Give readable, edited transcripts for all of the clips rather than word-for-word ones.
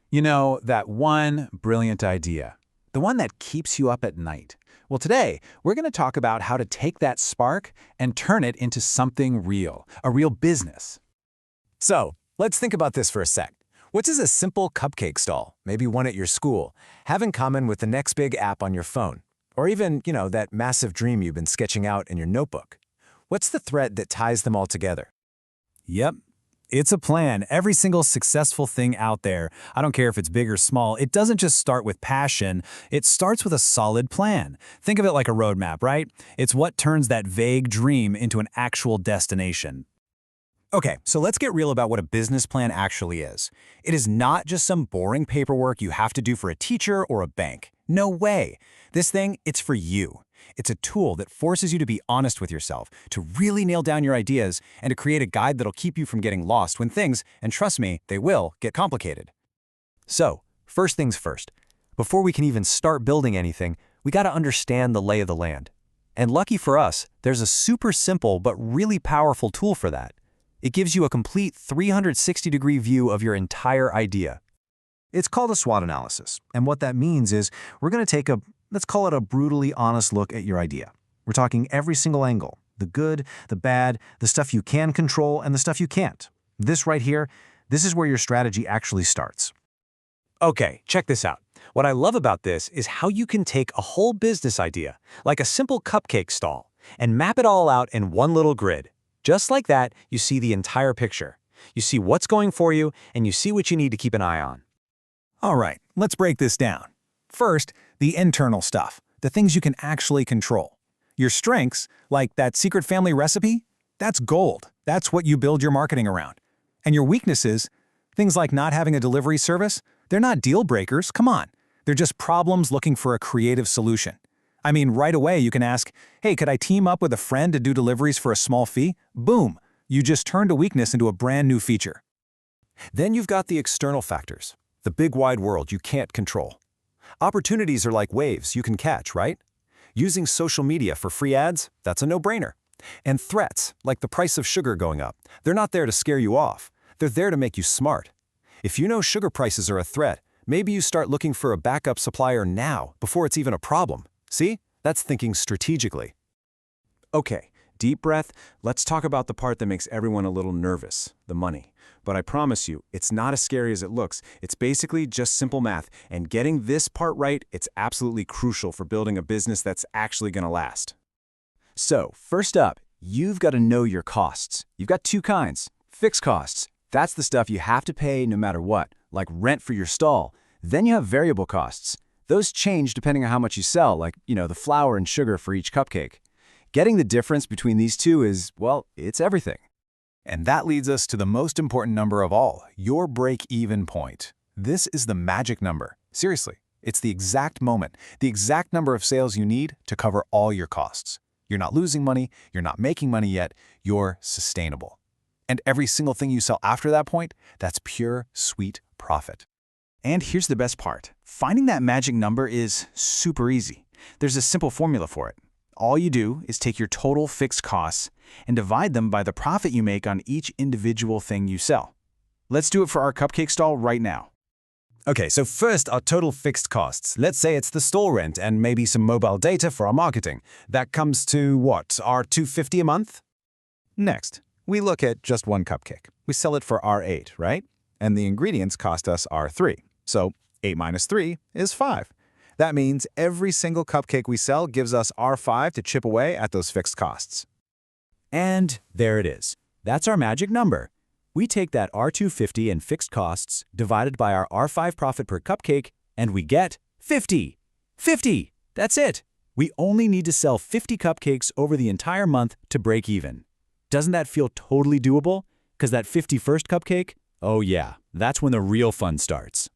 You know, that one brilliant idea, the one that keeps you up at night. Well, today, we're going to talk about how to take that spark and turn it into something real, a real business. So, let's think about this for a sec. What does a simple cupcake stall, maybe one at your school, have in common with the next big app on your phone? Or even, that massive dream you've been sketching out in your notebook? What's the thread that ties them all together? Yep. It's a plan. Every single successful thing out there, I don't care if it's big or small, it doesn't just start with passion, it starts with a solid plan. Think of it like a roadmap, right? It's what turns that vague dream into an actual destination. Okay, so let's get real about what a business plan actually is. It is not just some boring paperwork you have to do for a teacher or a bank. No way. This thing, it's for you. It's a tool that forces you to be honest with yourself, to really nail down your ideas, and to create a guide that'll keep you from getting lost when things, and trust me, they will, get complicated. So, first things first. Before we can even start building anything, we gotta understand the lay of the land. And lucky for us, there's a super simple but really powerful tool for that. It gives you a complete 360-degree view of your entire idea. It's called a SWOT analysis, and what that means is we're going to take let's call it a brutally honest look at your idea. We're talking every single angle, the good, the bad, the stuff you can control, and the stuff you can't. This right here, this is where your strategy actually starts. Okay, check this out. What I love about this is how you can take a whole business idea, like a simple cupcake stall, and map it all out in one little grid. Just like that, you see the entire picture. You see what's going for you, and you see what you need to keep an eye on. All right, let's break this down. First, the internal stuff, the things you can actually control. Your strengths, like that secret family recipe, that's gold. That's what you build your marketing around. And your weaknesses, things like not having a delivery service, they're not deal breakers, come on. They're just problems looking for a creative solution. I mean, right away you can ask, hey, could I team up with a friend to do deliveries for a small fee? Boom, you just turned a weakness into a brand new feature. Then you've got the external factors, the big wide world you can't control. Opportunities are like waves you can catch, right? Using social media for free ads, that's a no-brainer. And threats, like the price of sugar going up, they're not there to scare you off. They're there to make you smart. If you know sugar prices are a threat, maybe you start looking for a backup supplier now, before it's even a problem. See? That's thinking strategically. Okay, deep breath. Let's talk about the part that makes everyone a little nervous, the money. But I promise you, it's not as scary as it looks. It's basically just simple math, and getting this part right, it's absolutely crucial for building a business that's actually going to last. So, first up, you've got to know your costs. You've got two kinds. Fixed costs. That's the stuff you have to pay no matter what, like rent for your stall. Then you have variable costs. Those change depending on how much you sell, like, the flour and sugar for each cupcake. Getting the difference between these two is, well, it's everything. And that leads us to the most important number of all, your break-even point. This is the magic number. Seriously, it's the exact moment, the exact number of sales you need to cover all your costs. You're not losing money, you're not making money yet, you're sustainable. And every single thing you sell after that point, that's pure, sweet profit. And here's the best part. Finding that magic number is super easy. There's a simple formula for it. All you do is take your total fixed costs and divide them by the profit you make on each individual thing you sell. Let's do it for our cupcake stall right now. Okay, so first, our total fixed costs. Let's say it's the stall rent and maybe some mobile data for our marketing. That comes to what, our $250 a month? Next, we look at just one cupcake. We sell it for R8, right? And the ingredients cost us R3. So 8 minus 3 is 5. That means every single cupcake we sell gives us R5 to chip away at those fixed costs. And there it is. That's our magic number. We take that R250 in fixed costs divided by our R5 profit per cupcake, and we get 50. 50! That's it. We only need to sell 50 cupcakes over the entire month to break even. Doesn't that feel totally doable? Because that 51st cupcake? Oh yeah, that's when the real fun starts.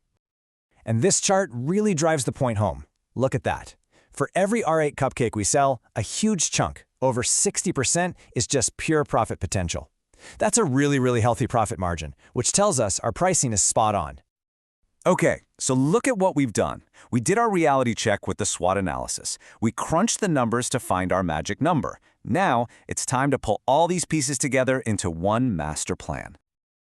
And this chart really drives the point home. Look at that. For every R8 cupcake we sell, a huge chunk, over 60%, is just pure profit potential. That's a really, really healthy profit margin, which tells us our pricing is spot on. Okay, so look at what we've done. We did our reality check with the SWOT analysis. We crunched the numbers to find our magic number. Now, it's time to pull all these pieces together into one master plan.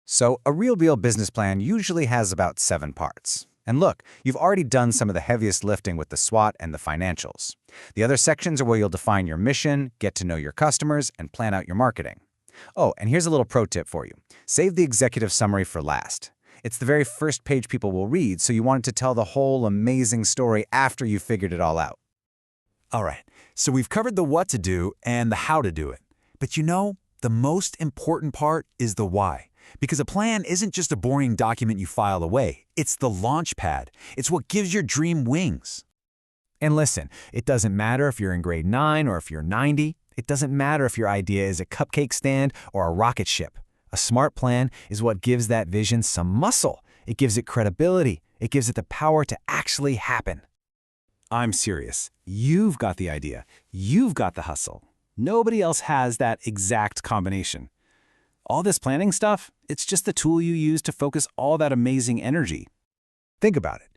So a real deal business plan usually has about 7 parts. And look, you've already done some of the heaviest lifting with the SWOT and the financials. The other sections are where you'll define your mission, get to know your customers, and plan out your marketing. Oh, and here's a little pro tip for you. Save the executive summary for last. It's the very first page people will read, so you want it to tell the whole amazing story after you've figured it all out. All right, so we've covered the what to do and the how to do it. But you know, the most important part is the why. Because a plan isn't just a boring document you file away. It's the launch pad. It's what gives your dream wings. And listen, it doesn't matter if you're in grade 9 or if you're 90. It doesn't matter if your idea is a cupcake stand or a rocket ship. A smart plan is what gives that vision some muscle. It gives it credibility. It gives it the power to actually happen. I'm serious. You've got the idea. You've got the hustle. Nobody else has that exact combination. All this planning stuff, it's just the tool you use to focus all that amazing energy. Think about it.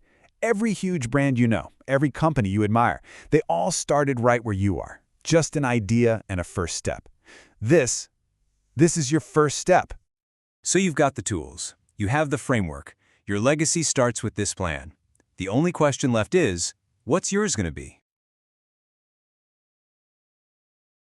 Every huge brand you know, every company you admire, they all started right where you are. Just an idea and a first step. This is your first step. So you've got the tools. You have the framework. Your legacy starts with this plan. The only question left is, what's yours going to be?